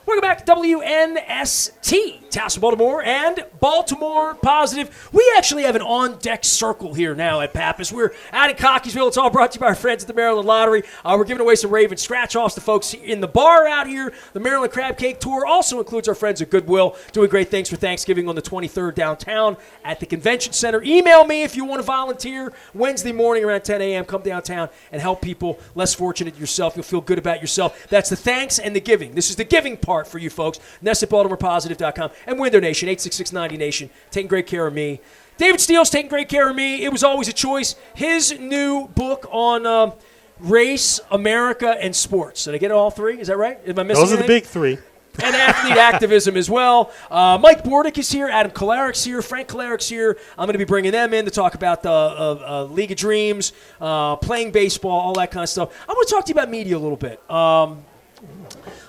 Welcome back to WNST, Towson, Baltimore, and Baltimore Positive. We actually have an on-deck circle here now at Pappas. We're out in Cockeysville. It's all brought to you by our friends at the Maryland Lottery. We're giving away some Raven scratch-offs to folks in the bar out here. The Maryland Crab Cake Tour also includes our friends at Goodwill, doing great things for Thanksgiving on the 23rd downtown at the Convention Center. Email me if you want to volunteer Wednesday morning around 10 a.m. Come downtown and help people less fortunate than yourself. You'll feel good about yourself. That's the thanks and the giving. This is the giving part for you folks. Nest at BaltimorePositive.com and Window Nation, 866-90Nation, taking great care of me. David Steele's taking great care of me. It was always a choice. His new book on race, America, and sports. Did I get all three? Is that right? Am I missing Those are anything? the big three. And athlete activism as well. Mike Bordick is here. Adam Kolarik's here. Frank Kolarik's here. I'm going to be bringing them in to talk about the League of Dreams, playing baseball, all that kind of stuff. I'm going to talk to you about media a little bit.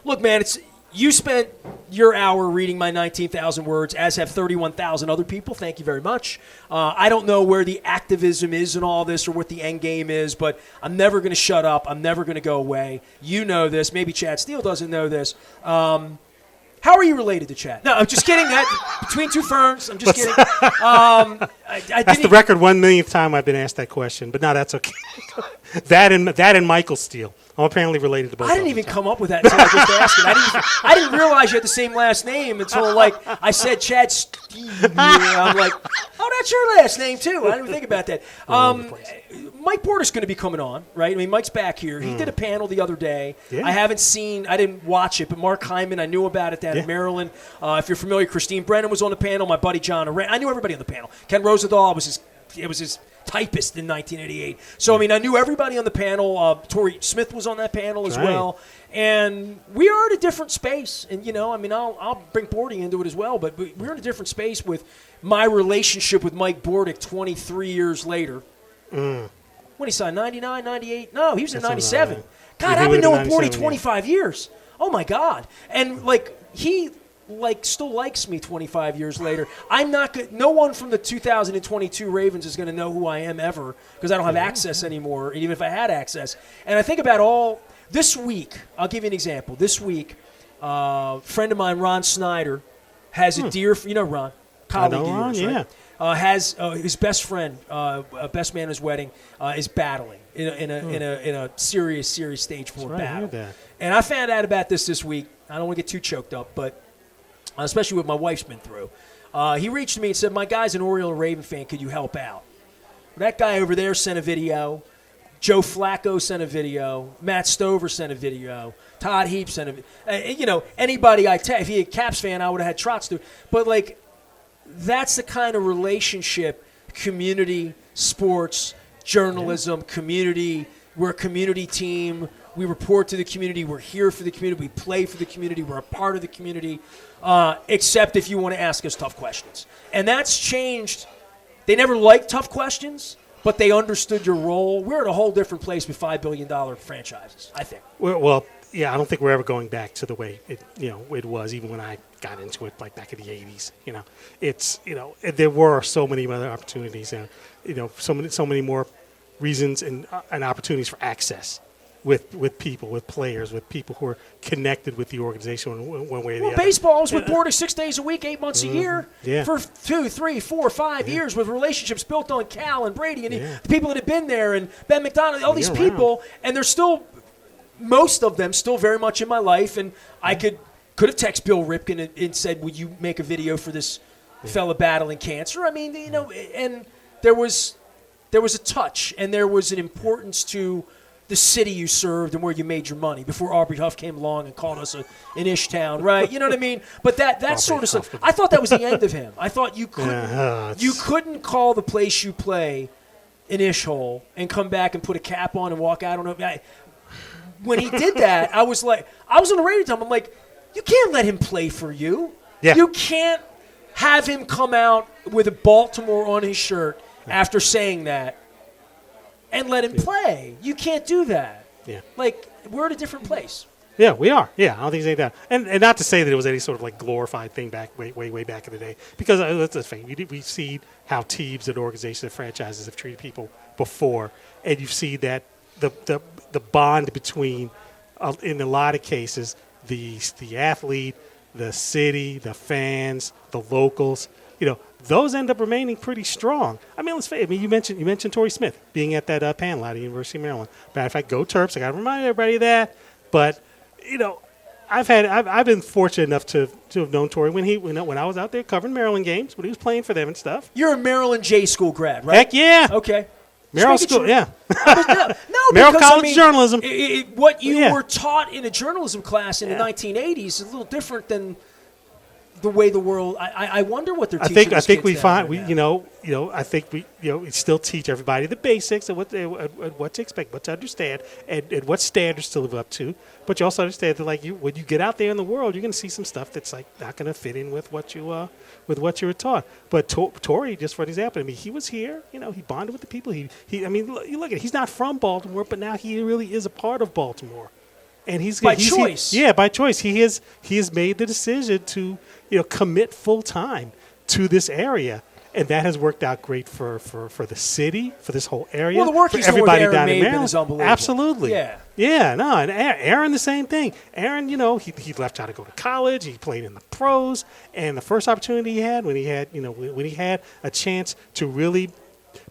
Look, man, you spent your hour reading my 19,000 words, as have 31,000 other people. Thank you very much. I don't know where the activism is in all this or what the end game is, but I'm never going to shut up. I'm never going to go away. You know this. Maybe Chad Steele doesn't know this. How are you related to Chad? No, I'm just kidding. That between two ferns. I'm just kidding. That's the record 1 millionth time I've been asked that question, but no, that's okay. that and Michael Steele. I'm apparently related to both. I didn't even come up with that until I just asked it. I didn't realize you had the same last name until I said Chad Steele. I'm like, oh, that's your last name too. I didn't even think about that. Mike Bordick's going to be coming on, right? I mean, Mike's back here. He did a panel the other day. Yeah. I didn't watch it, but Mark Hyman, I knew about it down in Maryland. If you're familiar, Christine Brennan was on the panel. My buddy John Arant. I knew everybody on the panel. Ken Rosenthal was his typist in 1988. So, I mean, I knew everybody on the panel. Tori Smith was on that panel as well. And we are in a different space. And, I'll bring Bordy into it as well. But we're in a different space with my relationship with Mike Bordick 23 years later. When he signed, 99, 98? No, he was in 97. God, I've been knowing Bordy 25 years. Oh, my God. And, he still likes me 25 years later. I'm not good. No one from the 2022 Ravens is going to know who I am ever because I don't have access anymore, even if I had access. And I think about this week. I'll give you an example. This week, a friend of mine, Ron Snyder, has a dear, Ron, colleague of yours, right? Has his best friend, best man at his wedding, is battling in a serious stage 4 battle. And I found out about this week. I don't want to get too choked up, but especially what my wife's been through. He reached to me and said, my guy's an Oriole and Raven fan. Could you help out? That guy over there sent a video. Joe Flacco sent a video. Matt Stover sent a video. Todd Heap sent a video. Anybody if he a Caps fan, I would have had Trotz do it. But, that's the kind of relationship, community, sports, journalism, community. We're a community team. We report to the community. We're here for the community. We play for the community. We're a part of the community, except if you want to ask us tough questions. And that's changed. They never liked tough questions, but they understood your role. We're in a whole different place with $5 billion franchises, I think. Well, I don't think we're ever going back to the way it was, even when I got into it, back in the 80s. There were so many other opportunities, so many more reasons and opportunities for access. With people, with players, with people who are connected with the organization one way or the other. Baseball is with Bordick 6 days a week, 8 months a year for 2, 3, 4, 5 years with relationships built on Cal and Brady and the people that have been there and Ben McDonald, all these people, and they're still, most of them still very much in my life. And I could have texted Bill Ripken and said, would you make a video for this fella battling cancer? I mean, and there was a touch and there was an importance to the city you served and where you made your money before Aubrey Huff came along and called us an ish town, right? You know what I mean? But that sort of stuff, I thought that was the end of him. I thought you couldn't call the place you play an ish hole and come back and put a cap on and walk out on it. When he did that, I was on the radio time. I'm like, you can't let him play for you. Yeah. You can't have him come out with a Baltimore on his shirt after saying that and let him play. You can't do that. Yeah. We're at a different place. Yeah, we are. Yeah, I don't think it's any doubt. And not to say that it was any sort of glorified thing back way back in the day, because let's face it, we've seen how teams and organizations and franchises have treated people before, and you see that the bond between, in a lot of cases, the athlete, the city, the fans, the locals, those end up remaining pretty strong. I mean, let's face it. I mean, you mentioned Torrey Smith being at that panel out of the University of Maryland. Matter of fact, go Terps! I got to remind everybody of that. But I've been fortunate enough to have known Torrey when I was out there covering Maryland games, when he was playing for them and stuff. You're a Maryland J School grad, right? Heck yeah. Okay. Maryland School, yeah. No, Maryland because, College of Journalism. What you were taught in a journalism class in the 1980s is a little different than the way the world. I wonder what they're teaching. I think we find I think we still teach everybody the basics of what to expect, what to understand, and what standards to live up to. But you also understand that when you get out there in the world, you're going to see some stuff that's not going to fit in with what you were taught. But Torrey, just for example, I mean, he was here. He bonded with the people. I mean, you look at it, he's not from Baltimore, but now he really is a part of Baltimore. And he's by choice. By choice. He has made the decision to commit full time to this area, and that has worked out great for the city, for this whole area. Well, the work for he's doing everybody with Aaron down in Maben Maryland is unbelievable. Absolutely. Yeah. No, and Aaron the same thing. Aaron, he left out to go to college. He played in the pros, and the first opportunity he had when he had a chance to really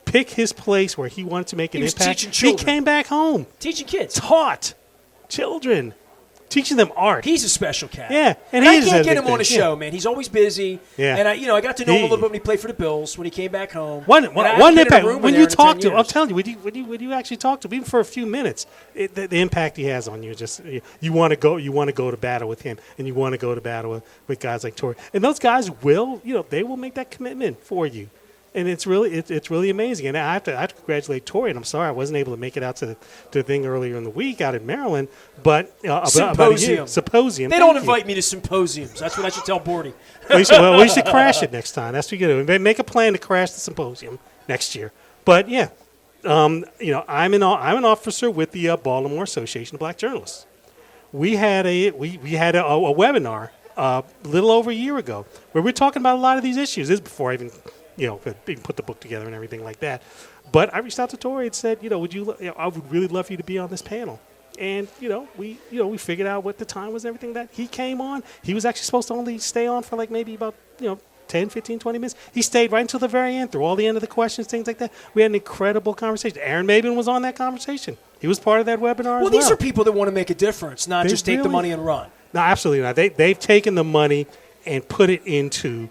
pick his place where he wanted to make an impact, he came back home, teaching kids, taught children, teaching them art. He's a special cat. Yeah, and I can't get him on a show, man. He's always busy. Yeah, and I got to know him a little bit when he played for the Bills when he came back home. One impact when you talk to him. I'm telling you, when you actually talk to him, even for a few minutes, the impact he has on you just you want to go to battle with him, and you want to go to battle with guys like Torrey, and those guys will they will make that commitment for you. And it's really amazing. And I have to congratulate Torrey. And I'm sorry I wasn't able to make it out to the thing earlier in the week out in Maryland. But symposium. They don't invite me to symposiums. That's what I should tell Bordy. We should crash it next time. That's what you do. Make a plan to crash the symposium next year. But yeah, I'm an officer with the Baltimore Association of Black Journalists. We had a webinar a little over a year ago where we were talking about a lot of these issues. This is before I even put the book together and everything like that. But I reached out to Torrey and said, I would really love you to be on this panel. And, we figured out what the time was and everything that he came on. He was actually supposed to only stay on for maybe about, 10, 15, 20 minutes. He stayed right until the very end, through all the end of the questions, things like that. We had an incredible conversation. Aaron Maben was on that conversation. He was part of that webinar as well. Well, these are people that want to make a difference, not just take the money and run. No, absolutely not. They've taken the money and put it into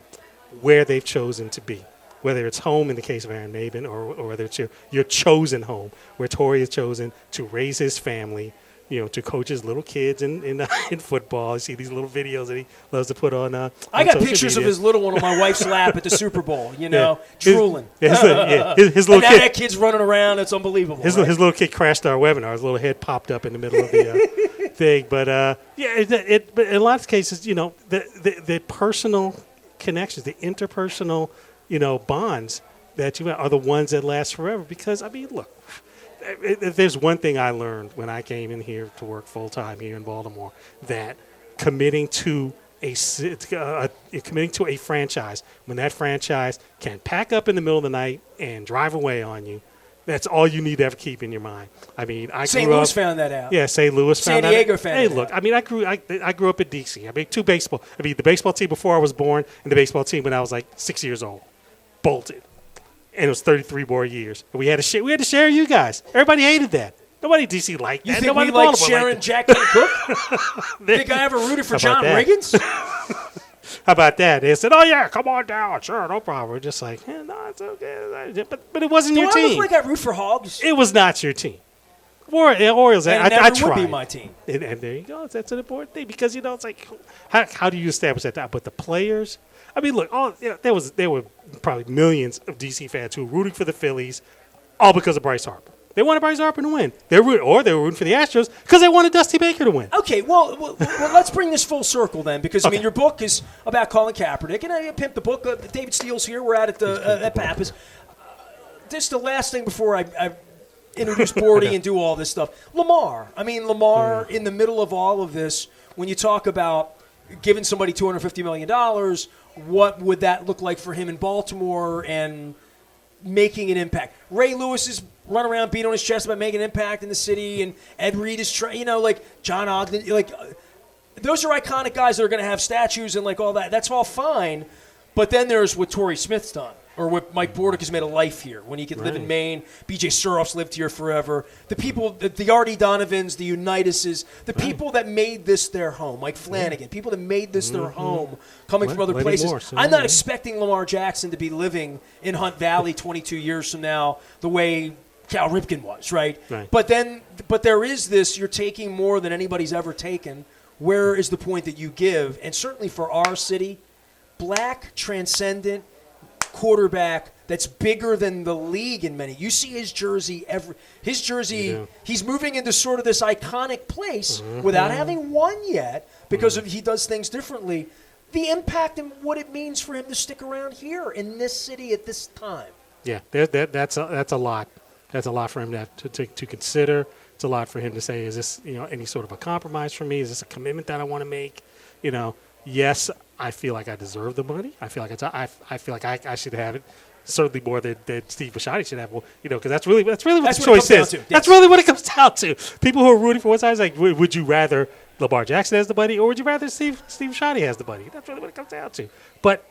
where they've chosen to be. Whether it's home in the case of Aaron Maben or whether it's your chosen home, where Torrey has chosen to raise his family, to coach his little kids in football. You see these little videos that he loves to put on I got pictures of his little one on my wife's lap at the Super Bowl, drooling. His little and kid. That kid's running around. It's unbelievable. His little kid crashed our webinar. His little head popped up in the middle of the thing. But, but in a lot of cases, the personal connections, the interpersonal bonds that you have are the ones that last forever. Because, look, if there's one thing I learned when I came in here to work full time here in Baltimore, that committing to a franchise, when that franchise can pack up in the middle of the night and drive away on you, that's all you need to ever keep in your mind. St. Louis found that out. Yeah, St. Louis found that out. San Diego found Hey, that look, out. I grew up in D.C. The baseball team before I was born and the baseball team when I was 6 years old. Bolted. And it was 33 more years. And we had to share you guys. Everybody hated that. Nobody in D.C. liked that. You think Nobody we like sharing Jack and Cook? Think I ever rooted for John Riggins? How about that? They said, "Oh yeah, come on down, sure, no problem." We're just like, "No, it's okay." But it wasn't your team. Do I look like I root for Hogs? It was not your team. Orioles. And I never would be my team. And there you go. That's an important thing because it's like, how do you establish that? But the players. Look, there were probably millions of DC fans who were rooting for the Phillies, all because of Bryce Harper. They wanted Bryce Harper to win. They were rooting for the Astros because they wanted Dusty Baker to win. Okay, well, let's bring this full circle then, because your book is about Colin Kaepernick, and I pimped the book. David Steele's here. We're out at Pappas. This the last thing before I introduce Bordy and do all this stuff. Lamar. In the middle of all of this, when you talk about giving somebody $250 million, what would that look like for him in Baltimore and making an impact? Ray Lewis is running around beating on his chest about making an impact in the city, and Ed Reed is trying, John Ogden. those are iconic guys that are going to have statues and like all that. That's all fine. But then there's what Torrey Smith's done, or what Mike Bordick has made a life here when he could live in Maine. B.J. Suroff's lived here forever. The people, the Artie Donovans, the Unituses, the people that made this their home, Mike Flanagan, people that made this their home, coming from other places. Morse, I'm not expecting Lamar Jackson to be living in Hunt Valley 22 years from now the way Cal Ripken was, right? But there is this, you're taking more than anybody's ever taken. Where is the point that you give? And certainly for our city, black, transcendent quarterback that's bigger than the league in many. You see his jersey he's moving into sort of this iconic place without having won yet because he does things differently. The impact and what it means for him to stick around here in this city at this time. Yeah, that's a lot. That's a lot for him to consider. It's a lot for him to say, is this, any sort of a compromise for me? Is this a commitment that I want to make? Yes, I feel like I deserve the money. I feel like I should have it. Certainly more than Steve Bisciotti should have. Well, because that's really what the choice is. Yes. That's really what it comes down to. People who are rooting for one side is like, would you rather Lamar Jackson has the money, or would you rather Steve Bisciotti has the money? That's really what it comes down to. But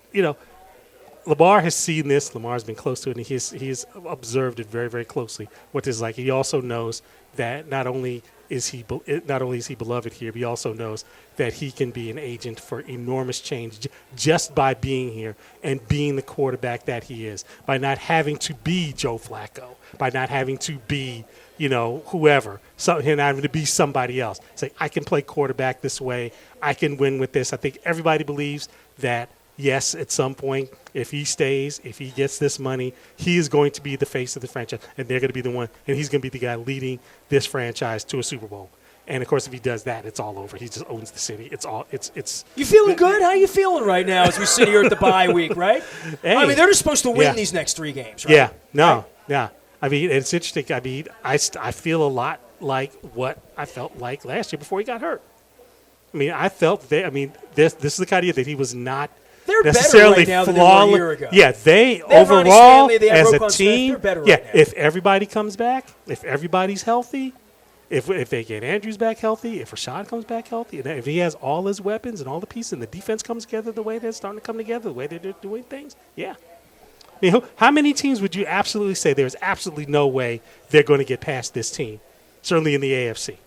Lamar has seen this. Lamar's been close to it, and he's observed it very, very closely. What this is like. He also knows that not only is he beloved here, but he also knows that he can be an agent for enormous change just by being here and being the quarterback that he is, by not having to be Joe Flacco, by not having to be whoever, not having to be somebody else. Say, I can play quarterback this way. I can win with this. I think everybody believes that. Yes, at some point, if he stays, if he gets this money, he is going to be the face of the franchise, and they're going to be the one, and he's going to be the guy leading this franchise to a Super Bowl. And of course, if he does that, it's all over. He just owns the city. It's. You feeling good? How you feeling right now as we sit here at the bye week, right? Hey, I mean, they're just supposed to win these next 3 games, right? Yeah. I mean, it's interesting. I mean, I feel a lot like what I felt like last year before he got hurt. I mean, this is the kind of year that he was not. They're necessarily better right now than they were a year ago. Yeah, they overall as a team. They're better right now. If everybody comes back, if everybody's healthy, if they get Andrews back healthy, if Rashad comes back healthy, and if he has all his weapons and all the pieces, and the defense comes together the way they're starting to come together, the way they're doing things, yeah. I mean, how many teams would you absolutely say there's absolutely no way they're going to get past this team? Certainly in the AFC.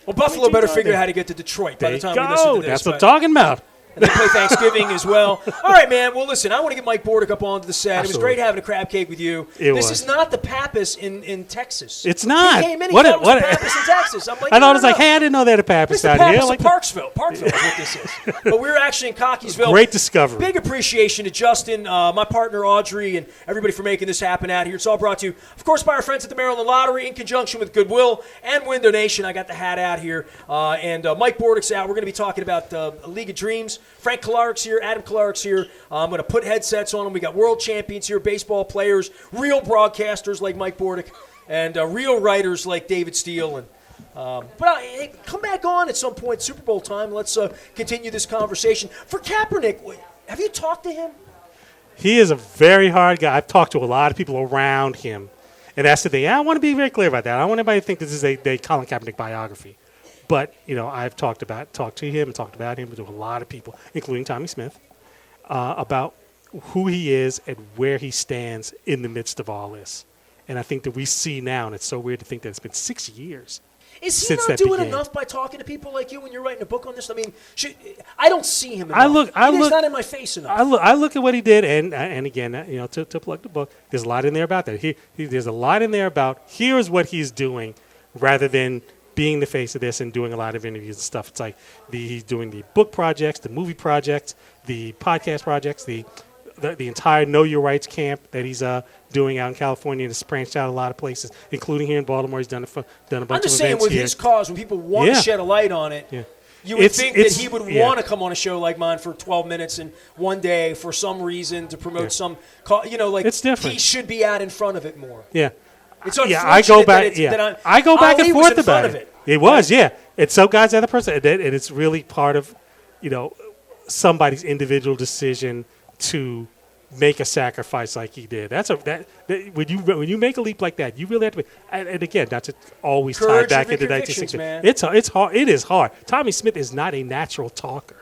Well, Buffalo better figure out how to get to Detroit by the time we listen to this. That's what I'm talking about. And they play Thanksgiving as well. All right, man. Well, listen, I want to get Mike Bordick up onto the set. Absolutely. It was great having a crab cake with you. This is not the Pappas in Texas. It's not. He came in, he thought it was the Pappas in Texas. I'm like, I thought it was like, hey, I didn't know they had a Pappas out here. Like Parksville. Parkville is what this is. But we're actually in Cockeysville. Great discovery. Big appreciation to Justin, my partner Audrey, and everybody for making this happen out here. It's all brought to you, of course, by our friends at the Maryland Lottery in conjunction with Goodwill and Win Donation. I got the hat out here. And Mike Bordick's out. We're going to be talking about A League of Dreams. Frank Kolarik's here, Adam Kolarik's here. I'm going to put headsets on them. We got world champions here, baseball players, real broadcasters like Mike Bordick, and real writers like David Steele. And hey, come back on at some point, Super Bowl time. Let's continue this conversation. For Kaepernick, have you talked to him? He is a very hard guy. I've talked to a lot of people around him, and that's the thing. I want to be very clear about that. I don't want anybody to think this is a Colin Kaepernick biography. But, I've talked to him and talked about him to a lot of people, including Tommy Smith, about who he is and where he stands in the midst of all this. And I think that we see now, and it's so weird to think that it's been 6 years. Is he not doing enough by talking to people like you when you're writing a book on this? I mean, I don't see him enough. He's not in my face enough. I look at what he did, and again, to plug the book, there's a lot in there about that. There's a lot in there about here's what he's doing rather than being the face of this and doing a lot of interviews and stuff. It's like he's doing the book projects, the movie projects, the podcast projects, the entire Know Your Rights camp that he's doing out in California. It's branched out a lot of places, including here in Baltimore. He's done a bunch of events here. I'm just saying with his cause, when people want to shed a light on it, you would think that he would want to come on a show like mine for 12 minutes and one day for some reason to promote some cause. It's different. He should be out in front of it more. Yeah. It's unfortunate I go back. I go back Ali and forth about it. It was, It's so God's other person, and it's really part of, somebody's individual decision to make a sacrifice like he did. When you make a leap like that, you really have to be. And again, not to always tie back into 1960. It's hard. It is hard. Tommy Smith is not a natural talker.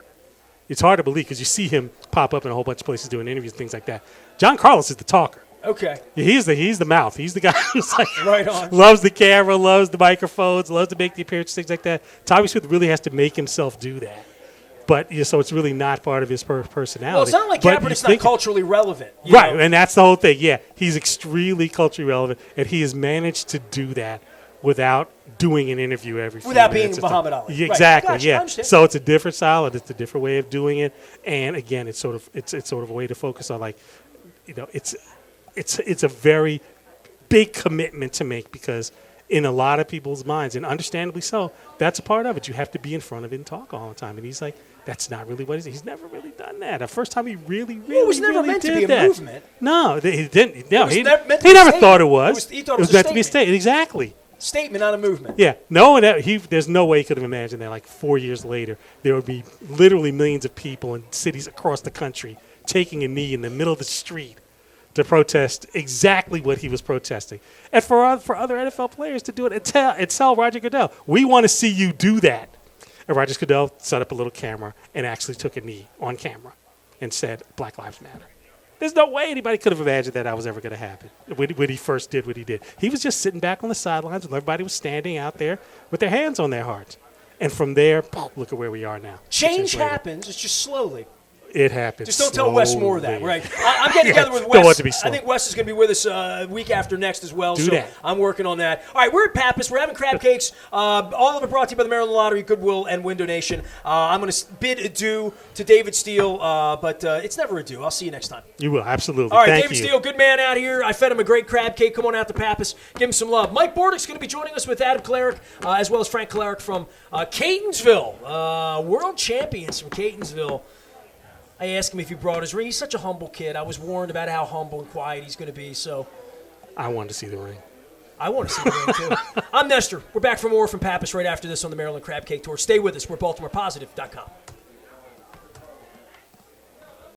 It's hard to believe because you see him pop up in a whole bunch of places doing interviews and things like that. John Carlos is the talker. Okay. He's the mouth. He's the guy who's like right on. Loves the camera, loves the microphones, loves to make the appearances, things like that. Tommy Smith really has to make himself do that. But so it's really not part of his personality. Well, it's not like Kaepernick's not culturally relevant. Right, and that's the whole thing. Yeah, he's extremely culturally relevant, and he has managed to do that without doing an interview every few minutes. Without being Muhammad Ali. Yeah, exactly, right. Gotcha, yeah. So it's a different style, and it's a different way of doing it. And again, it's sort of a way to focus on, like, it's a very big commitment to make because in a lot of people's minds, and understandably so, that's a part of it. You have to be in front of it and talk all the time. And he's like, that's not really what he's never really done that. The first time he really it was never meant to be a movement. No, he didn't. No, he never thought it was. He thought it was meant to be a statement. Exactly. Statement, not a movement. Yeah. There's no way he could have imagined that, like, 4 years later, there would be literally millions of people in cities across the country taking a knee in the middle of the street to protest exactly what he was protesting. And for other NFL players to do it and tell Roger Goodell, we want to see you do that. And Roger Goodell set up a little camera and actually took a knee on camera and said, Black Lives Matter. There's no way anybody could have imagined that was ever going to happen when he first did what he did. He was just sitting back on the sidelines when everybody was standing out there with their hands on their hearts. And from there, look at where we are now. Change happens. It's just slowly. It happens. Just don't tell Wes more of that, right? I'm getting together with Wes. Don't want to be slow. I think Wes is going to be with us week after next as well. Do that. I'm working on that. All right, we're at Pappas. We're having crab cakes. All of it brought to you by the Maryland Lottery, Goodwill, and Win Donation. I'm going to bid adieu to David Steele, but it's never adieu. I'll see you next time. You will, absolutely. All right, Thank David you. Steele, good man out here. I fed him a great crab cake. Come on out to Pappas. Give him some love. Mike Bordick's going to be joining us with Adam Klarick, as well as Frank Klarick from Catonsville, world champions from Catonsville. I asked him if he brought his ring. He's such a humble kid. I was warned about how humble and quiet he's going to be. So, I wanted to see the ring. I want to see the ring, too. I'm Nestor. We're back for more from Pappas right after this on the Maryland Crab Cake Tour. Stay with us. We're BaltimorePositive.com.